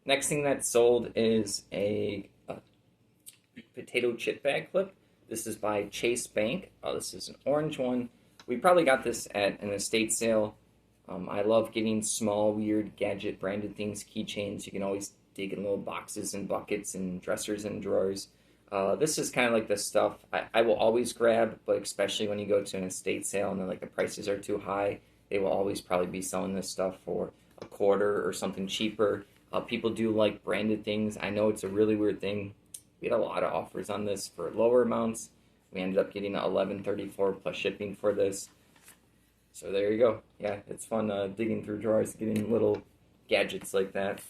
Next thing that's sold is a potato chip bag clip. This is by Chase Bank. This is an orange one. We probably got this at an estate sale. I love getting small, weird, gadget branded things, keychains. You can always dig in little boxes and buckets and dressers and drawers. This is kind of like the stuff I will always grab, but especially when you go to an estate sale and then like the prices are too high, they will always probably be selling this stuff for a quarter or something cheaper. People do like branded things. I know it's a really weird thing. We had a lot of offers on this for lower amounts. We ended up getting $11.34 plus shipping for this. So there you go. Yeah, it's fun digging through drawers, getting little gadgets like that.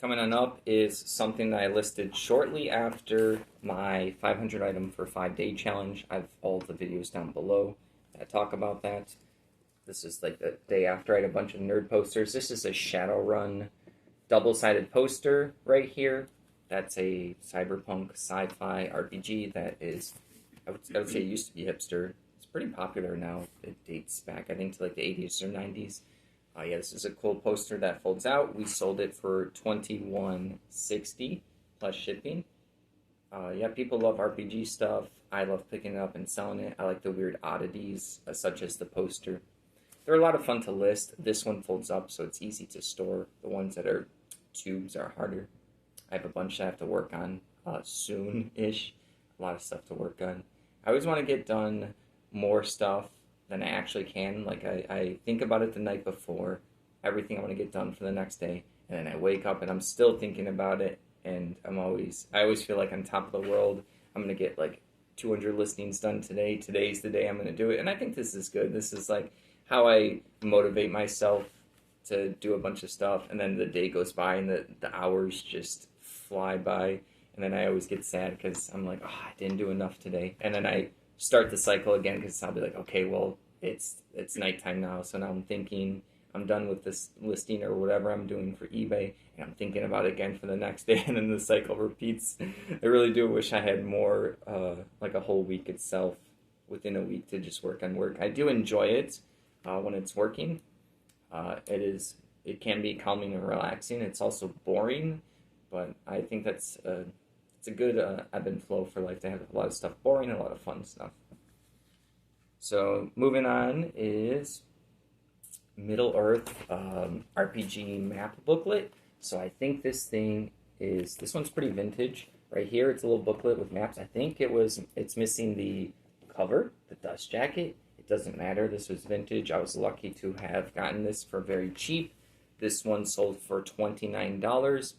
Coming on up is something that I listed shortly after my 500 item for 5-day challenge. I have all the videos down below that talk about that. This is like the day after I had a bunch of nerd posters. This is a Shadowrun double-sided poster right here. That's a cyberpunk sci-fi RPG that is, I would say it used to be hipster. It's pretty popular now. It dates back, I think, to like the 80s or 90s. Yeah, this is a cool poster that folds out. We sold it for $21.60 plus shipping. Yeah, people love RPG stuff. I love picking it up and selling it. I like the weird oddities, such as the poster. They're a lot of fun to list. This one folds up, so it's easy to store. The ones that are tubes are harder. I have a bunch I have to work on soon-ish. A lot of stuff to work on. I always want to get done more stuff than I actually can. Like, I think about it the night before, everything I want to get done for the next day, and then I wake up and I'm still thinking about it, and I always feel like on top of the world. I'm going to get like 200 listings done today. Today's the day I'm going to do it, and I think this is good. This is like how I motivate myself to do a bunch of stuff, and then the day goes by and the hours just fly by, and then I always get sad because I'm like, oh, I didn't do enough today, and then I start the cycle again because I'll be like, okay, well, it's nighttime now, so now I'm thinking I'm done with this listing or whatever I'm doing for eBay, and I'm thinking about it again for the next day, and then the cycle repeats. I really do wish I had more, like a whole week itself within a week to just work on work. I do enjoy it when it's working. It can be calming and relaxing. It's also boring, but I think it's a good ebb and flow for life to have a lot of stuff boring and a lot of fun stuff. So moving on is Middle Earth RPG map booklet. So I think this one's pretty vintage. Right here, it's a little booklet with maps. I think it's missing the cover, the dust jacket. It doesn't matter. This was vintage. I was lucky to have gotten this for very cheap. This one sold for $29.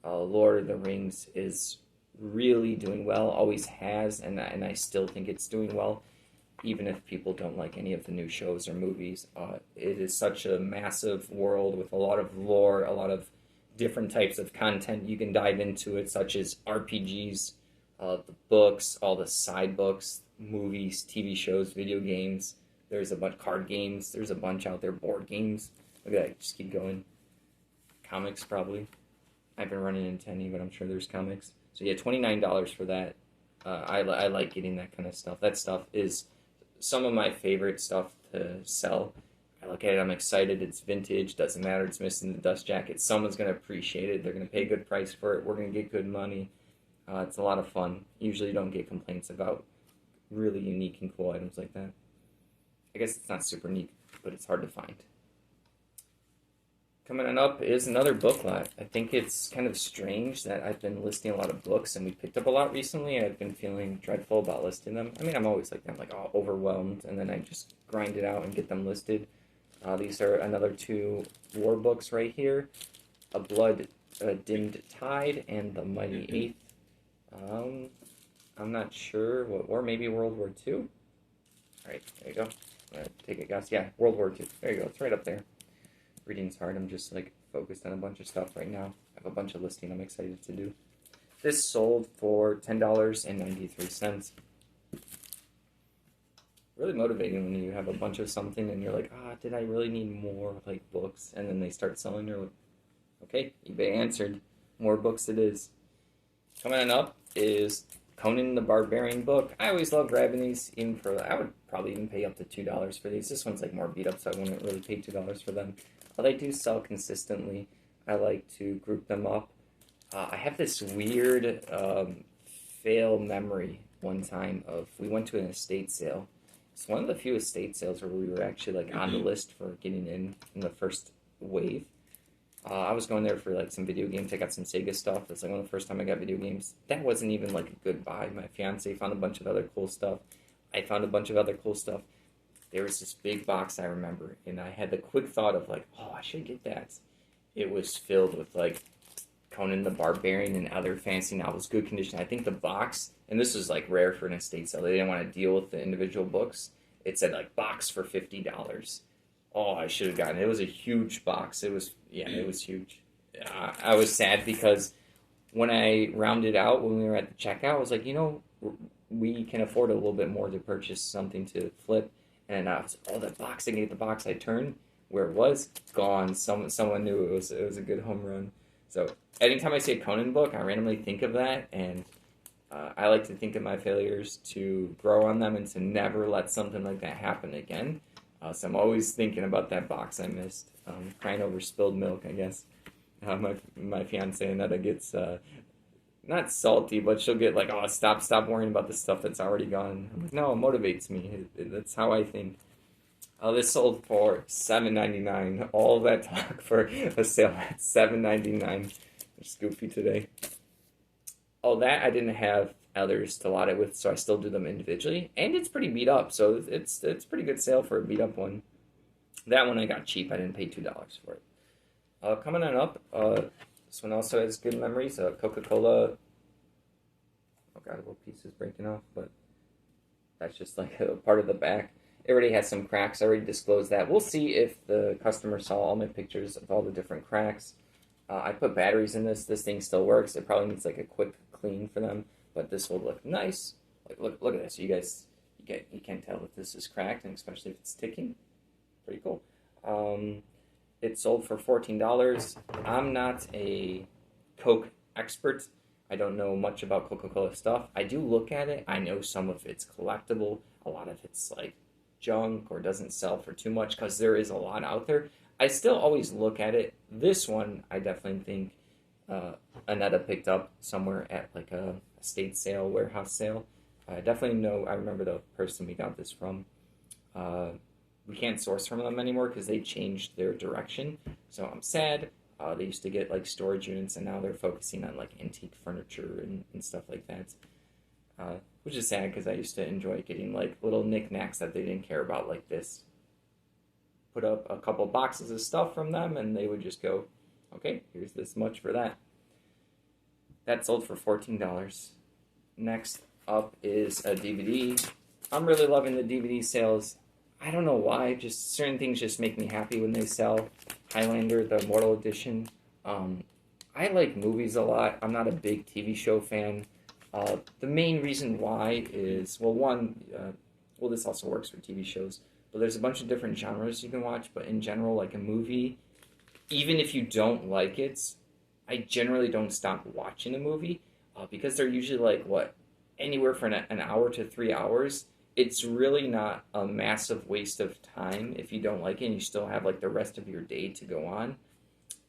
Lord of the Rings is really doing well, always has, and I still think it's doing well, even if people don't like any of the new shows or movies. It is such a massive world with a lot of lore, a lot of different types of content you can dive into it, such as RPGs, the books, all the side books, movies, TV shows, video games. There's a bunch card games. There's a bunch out there, board games. Look at that, just keep going. Comics, probably. I haven't run into any, but I'm sure there's comics. So yeah, $29 for that. I like getting that kind of stuff. That stuff is some of my favorite stuff to sell. I look at it, I'm excited. It's vintage. Doesn't matter. It's missing the dust jacket. Someone's going to appreciate it. They're going to pay a good price for it. We're going to get good money. It's a lot of fun. Usually you don't get complaints about really unique and cool items like that. I guess it's not super neat, but it's hard to find. Coming on up is another book lot. I think it's kind of strange that I've been listing a lot of books, and we picked up a lot recently, and I've been feeling dreadful about listing them. I mean, I'm always like that. I'm like, oh, overwhelmed, and then I just grind it out and get them listed. These are another 2 war books right here. A Blood Dimmed Tide and The Mighty Eighth. I'm not sure what war, maybe World War II? Alright, there you go. I'm going to take a guess. Yeah, World War II. There you go, it's right up there. Reading's hard. I'm just like focused on a bunch of stuff right now. I have a bunch of listing I'm excited to do. This sold for $10.93. Really motivating when you have a bunch of something and you're like, did I really need more like books? And then they start selling. You're like, okay, eBay answered. More books it is. Coming on up is Conan the Barbarian book. I always love grabbing these, I would probably even pay up to $2 for these. This one's like more beat up, so I wouldn't really pay $2 for them. They do sell consistently. I like to group them up. I have this weird fail memory one time of we went to an estate sale. It's one of the few estate sales where we were actually like on the list for getting in the first wave. I was going there for like some video games. I got some Sega stuff. It's like one of the first time I got video games. That wasn't even like a good buy. My fiance found a bunch of other cool stuff. I found a bunch of other cool stuff. There was this big box I remember, and I had the quick thought of like, oh, I should get that. It was filled with like Conan the Barbarian and other fantasy novels, good condition. I think the box, and this was like rare for an estate sale. They didn't want to deal with the individual books. It said like box for $50. Oh, I should have gotten it. It was a huge box. It was huge. I was sad because when I rounded out, when we were at the checkout, I was like, we can afford a little bit more to purchase something to flip. And I was, the box, I gave the box, I turned where it was, gone. Someone knew it was a good home run. So anytime I see a Conan book, I randomly think of that, and I like to think of my failures to grow on them and to never let something like that happen again. So I'm always thinking about that box I missed. Crying over spilled milk, I guess. My fiance Annetta gets not salty, but she'll get like, oh, stop worrying about the stuff that's already gone. I'm like, no, it motivates me. That's how I think. This sold for $7.99. All that talk for a sale at $7.99. It's goofy today. Oh, that I didn't have others to lot it with, so I still do them individually. And it's pretty beat up, so it's pretty good sale for a beat up one. That one I got cheap. I didn't pay $2 for it. Coming on up, this one also has good memories. Coca-Cola. Oh god, a little piece is breaking off, but that's just like a part of the back. It already has some cracks. I already disclosed that. We'll see if the customer saw all my pictures of all the different cracks. I put batteries in this. This thing still works. It probably needs like a quick clean for them, but this will look nice. Like look at this. You guys, you can't tell if this is cracked, and especially if it's ticking. Pretty cool. It sold for $14. I'm not a Coke expert. I don't know much about Coca-Cola stuff. I do look at it. I know some of it's collectible. A lot of it's like junk or doesn't sell for too much because there is a lot out there. I still always look at it. This one, I definitely think Annetta picked up somewhere at like a estate sale, warehouse sale. I definitely know. I remember the person we got this from. We can't source from them anymore because they changed their direction. So I'm sad. They used to get like storage units, and now they're focusing on like antique furniture and stuff like that. Which is sad because I used to enjoy getting like little knickknacks that they didn't care about like this. Put up a couple boxes of stuff from them, and they would just go, okay, here's this much for that. That sold for $14. Next up is a DVD. I'm really loving the DVD sales. I don't know why, just certain things just make me happy when they sell. Highlander, the Immortal Edition. I like movies a lot. I'm not a big TV show fan. The main reason why is, this also works for TV shows, but there's a bunch of different genres you can watch, but in general, like a movie, even if you don't like it, I generally don't stop watching a movie, because they're usually like, anywhere from an hour to 3 hours. It's really not a massive waste of time if you don't like it and you still have like the rest of your day to go on.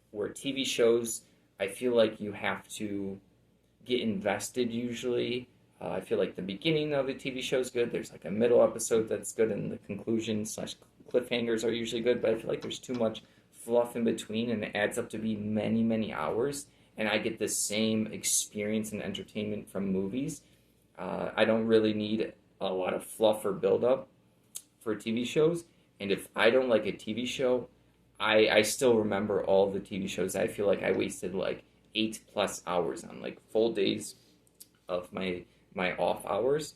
Where TV shows, I feel like you have to get invested usually. I feel like the beginning of the TV show is good. There's like a middle episode that's good, and the conclusion / cliffhangers are usually good, but I feel like there's too much fluff in between, and it adds up to be many, many hours, and I get the same experience and entertainment from movies. I don't really need a lot of fluff or build-up for TV shows, and if I don't like a TV show, I still remember all the TV shows. I feel like I wasted like 8+ hours on like full days of my off hours,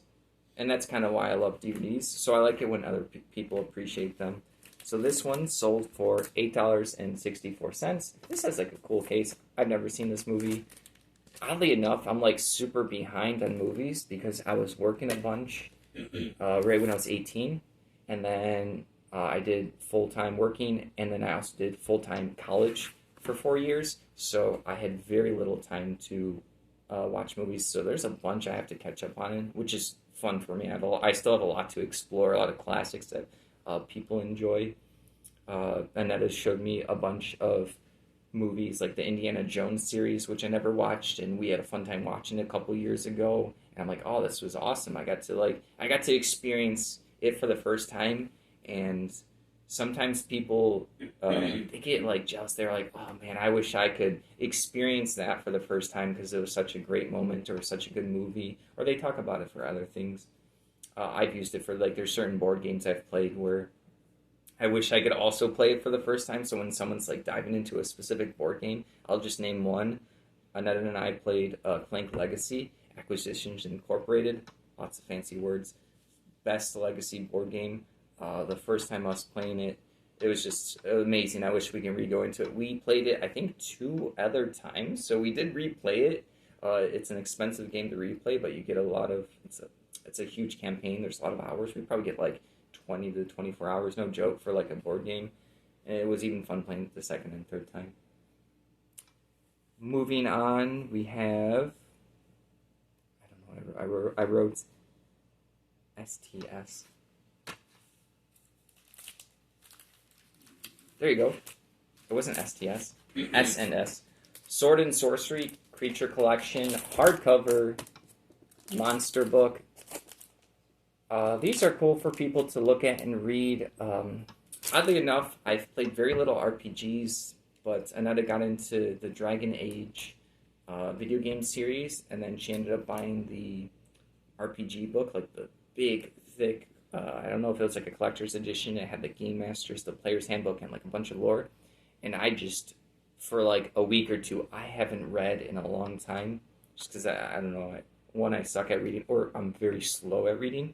and that's kind of why I love DVDs. So I like it when other people appreciate them. So this one sold for $8.64. This has like a cool case. I've never seen this movie. Oddly enough, I'm like super behind on movies because I was working a bunch right when I was 18, and then I did full-time working, and then I also did full-time college for 4 years, so I had very little time to watch movies, so there's a bunch I have to catch up on, which is fun for me. I still have a lot to explore, a lot of classics that people enjoy. Annetta showed me a bunch of movies like the Indiana Jones series, which I never watched, and we had a fun time watching it a couple years ago. And I'm like, oh, this was awesome. I got to experience it for the first time. And sometimes people they get like jealous. They're like, oh man, I wish I could experience that for the first time because it was such a great moment or such a good movie. Or they talk about it for other things. I've used it for like there's certain board games I've played where I wish I could also play it for the first time. So when someone's like diving into a specific board game, I'll just name one. Annette and I played Clank Legacy, Acquisitions Incorporated. Lots of fancy words. Best legacy board game. The first time I was playing it, it was just amazing. I wish we can re-go into it. We played it, I think, 2 other times. So we did replay it. It's an expensive game to replay, but you get a lot of... It's a huge campaign. There's a lot of hours. We probably get like 20 to 24 hours, no joke, for like a board game. And it was even fun playing it the second and third time. Moving on, we have... I don't know, I wrote STS. There you go. It wasn't STS. S&S. Sword and Sorcery Creature Collection, hardcover, monster book. These are cool for people to look at and read. Oddly enough, I've played very little RPGs, but Anetta got into the Dragon Age video game series, and then she ended up buying the RPG book, like the big, thick, I don't know if it was like a collector's edition. It had the Game Masters, the Player's Handbook, and like a bunch of lore. And I just, for like a week or two, I haven't read in a long time, just because I don't know, one, I suck at reading, or I'm very slow at reading.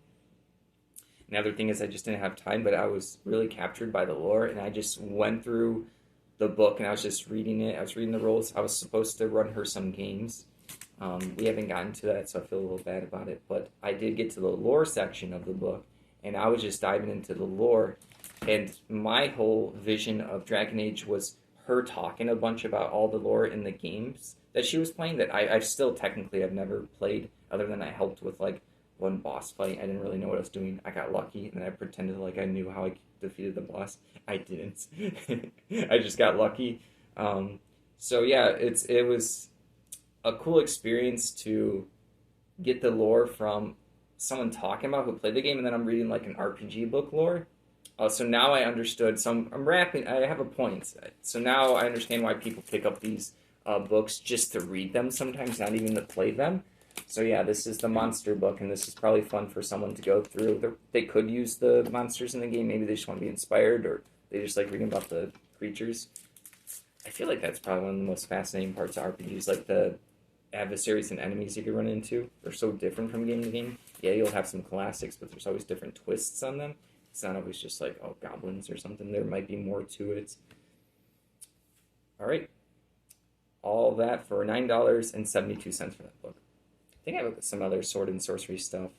Another thing is I just didn't have time, but I was really captured by the lore, and I just went through the book, and I was just reading it. I was reading the rules. I was supposed to run her some games. We haven't gotten to that, so I feel a little bad about it. But I did get to the lore section of the book, and I was just diving into the lore. And my whole vision of Dragon Age was her talking a bunch about all the lore in the games that she was playing that I still technically have never played, other than I helped with like one boss fight. I didn't really know what I was doing. I got lucky, and then I pretended like I knew how I defeated the boss. I didn't. I just got lucky. So yeah, it was a cool experience to get the lore from someone talking about who played the game, and then I'm reading like an RPG book lore. So now I understood. I'm wrapping. I have a point. So now I understand why people pick up these books just to read them sometimes, not even to play them. So yeah, this is the monster book, and this is probably fun for someone to go through. They could use the monsters in the game. Maybe they just want to be inspired, or they just like reading about the creatures. I feel like that's probably one of the most fascinating parts of RPGs, like the adversaries and enemies you could run into. They're so different from game to game. Yeah, you'll have some classics, but there's always different twists on them. It's not always just like, oh, goblins or something. There might be more to it. All right. All that for $9.72 for that book. I think I have some other sword and sorcery stuff.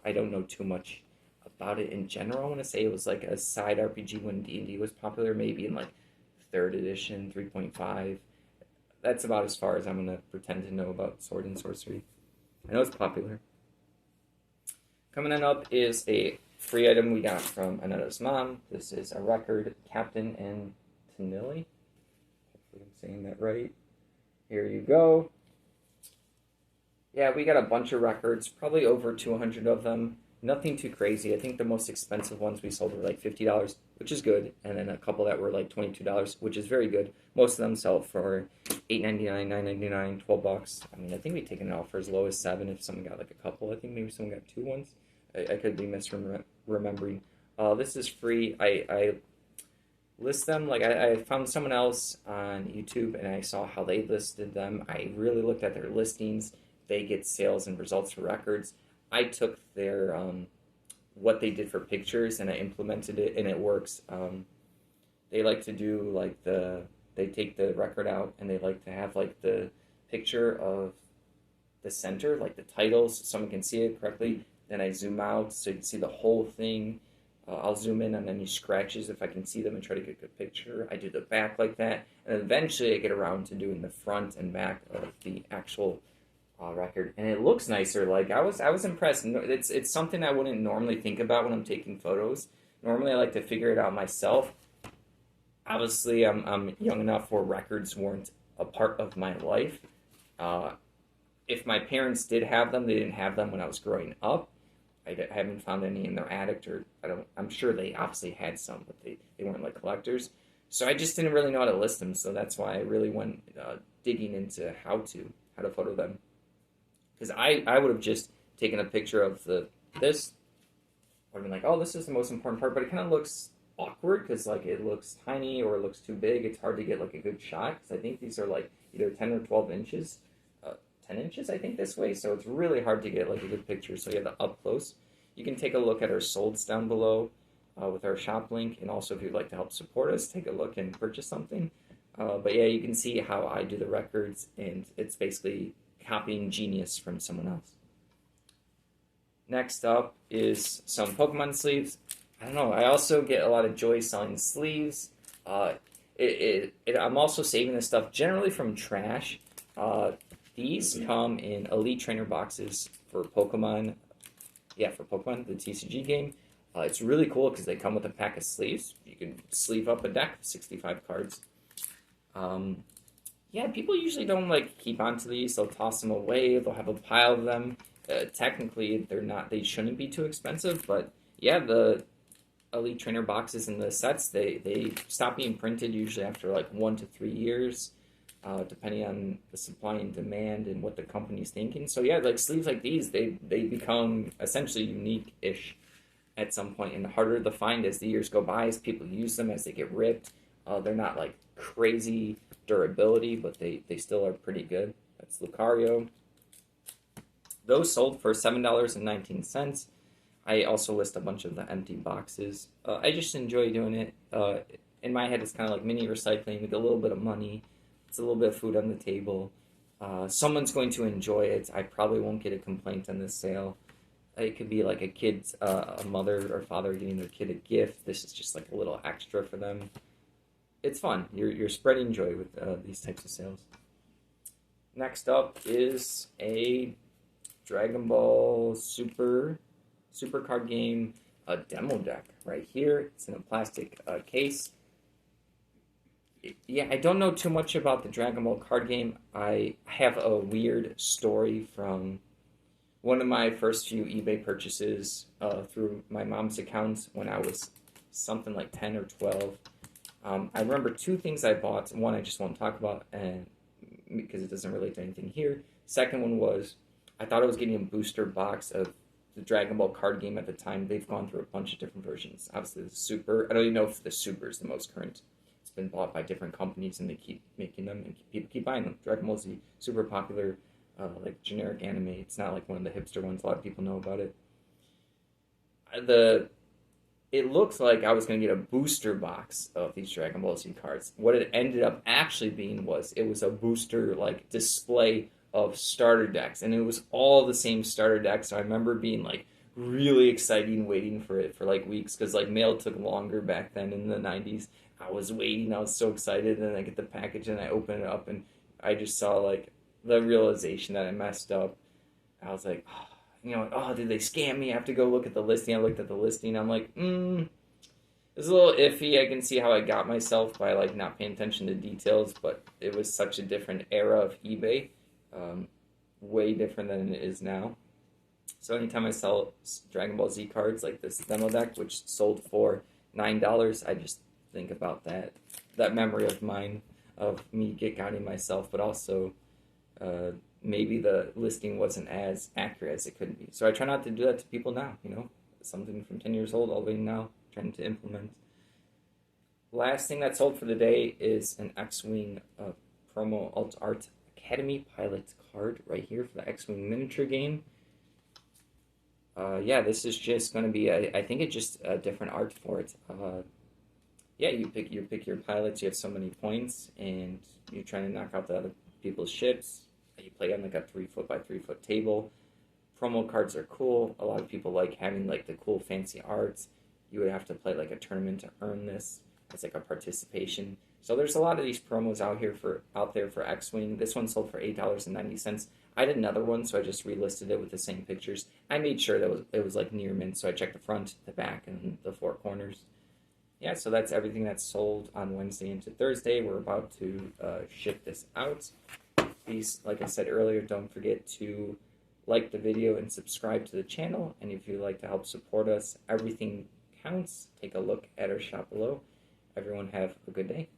I don't know too much about it in general. I want to say it was like a side RPG when D&D was popular, maybe in like 3rd edition, 3.5. That's about as far as I'm going to pretend to know about sword and sorcery. I know it's popular. Coming on up is a free item we got from Anetta's mom. This is a record, Captain and Tennille. Hopefully I'm saying that right. Here you go. Yeah, we got a bunch of records, probably over 200 of them. Nothing too crazy. I think the most expensive ones we sold were like $50, which is good. And then a couple that were like $22, which is very good. Most of them sell for $8.99, $9.99, $12. I mean, I think we've taken it off for as low as $7 if someone got like a couple. I think maybe someone got 2 ones. I could be misremembering. This is free. I list them. Like I found someone else on YouTube, and I saw how they listed them. I really looked at their listings. They get sales and results for records. I took their what they did for pictures, and I implemented it, and it works. They like to do like they take the record out, and they like to have like the picture of the center, like the titles, so someone can see it correctly. Then I zoom out so you can see the whole thing. I'll zoom in on any scratches if I can see them and try to get a good picture. I do the back like that, and eventually I get around to doing the front and back of the actual record, and it looks nicer. Like I was impressed. It's something I wouldn't normally think about when I'm taking photos. Normally I like to figure it out myself, Obviously, I'm young enough where records weren't a part of my life. Uh, if my parents did have them, they didn't have them when I was growing up. Haven't found any in their attic, or I don't. I'm sure they obviously had some, but they weren't like collectors. So I just didn't really know how to list them. So that's why I really went digging into how to photo them. Because I would have just taken a picture of the this. Would have been like, oh, this is the most important part, but it kind of looks awkward because like it looks tiny or it looks too big. It's hard to get like a good shot because I think these are like either 10 or 12 inches. 10 inches, I think, this way, so it's really hard to get like a good picture. So you have the up close. You can take a look at our solds down below with our shop link, and also if you'd like to help support us, take a look and purchase something. But yeah, you can see how I do the records, and it's basically copying genius from someone else. Next up is some Pokemon sleeves. I don't know. I also get a lot of joy selling sleeves. Uh, I'm also saving this stuff generally from trash. These come in Elite Trainer boxes for Pokemon. Yeah, for Pokemon, the TCG game. It's really cool because they come with a pack of sleeves. You can sleeve up a deck of 65 cards. Yeah, people usually don't like keep onto these. They'll toss them away. They'll have a pile of them. Technically, they're not. They shouldn't be too expensive, but yeah, the Elite Trainer boxes and the sets they stop being printed usually after like 1 to 3 years. Depending on the supply and demand and what the company's thinking. So yeah, like sleeves like these, they become essentially unique-ish at some point and harder to find as the years go by, as people use them, as they get ripped. They're not like crazy durability, but they still are pretty good. That's Lucario. Those sold for $7.19. I also list a bunch of the empty boxes. I just enjoy doing it. In my head, it's kind of like mini recycling with a little bit of money. It's a little bit of food on the table. Someone's going to enjoy it. I probably won't get a complaint on this sale. It could be like a kid's, a mother or father getting their kid a gift. This is just like a little extra for them. It's fun. You're spreading joy with these types of sales. Next up is a Dragon Ball Super card game, a demo deck right here. It's in a plastic case. Yeah, I don't know too much about the Dragon Ball card game. I have a weird story from one of my first few eBay purchases through my mom's account when I was something like 10 or 12. I remember two things I bought. One I just won't talk about and because it doesn't relate to anything here. Second one was I thought I was getting a booster box of the Dragon Ball card game at the time. They've gone through a bunch of different versions. Obviously, the Super. I don't even know if the Super is the most current. It's been bought by different companies, and they keep making them, and people keep buying them. Dragon Ball Z, super popular, like generic anime. It's not like one of the hipster ones. A lot of people know about it. It looked like I was going to get a booster box of these Dragon Ball Z cards. What it ended up actually being was it was a booster like display of starter decks, and it was all the same starter decks. So I remember being like really excited, waiting for it for like weeks because like mail took longer back then in the 90s. I was waiting, I was so excited, and then I get the package and I open it up and I just saw like the realization that I messed up. I was like, oh, oh, did they scam me? I have to go look at the listing. I looked at the listing. I'm like, it's a little iffy. I can see how I got myself by like not paying attention to details, but it was such a different era of eBay, way different than it is now. So anytime I sell Dragon Ball Z cards like this demo deck, which sold for $9, I just think about that memory of mine of me get-counting myself, but also maybe the listing wasn't as accurate as it could be. So I try not to do that to people now, something from 10 years old all the way now, trying to implement. Last thing that sold for the day is an X-Wing promo Alt Art Academy Pilot card right here for the X-Wing miniature game. Yeah, this is just going to be, I think it's just a different art for it. Yeah, you pick your pilots, you have so many points, and you're trying to knock out the other people's ships. You play on like a 3-foot by 3-foot table. Promo cards are cool. A lot of people like having like the cool fancy arts. You would have to play like a tournament to earn this. It's like a participation. So there's a lot of these promos out there for X-Wing. This one sold for $8.90. I did another one, so I just relisted it with the same pictures. I made sure that it was like near mint, so I checked the front, the back, and the four corners. yeah, so that's everything that's sold on Wednesday into Thursday. We're about to ship this out. Please, like I said earlier, don't forget to like the video and subscribe to the channel. And if you'd like to help support us, everything counts. Take a look at our shop below. Everyone have a good day.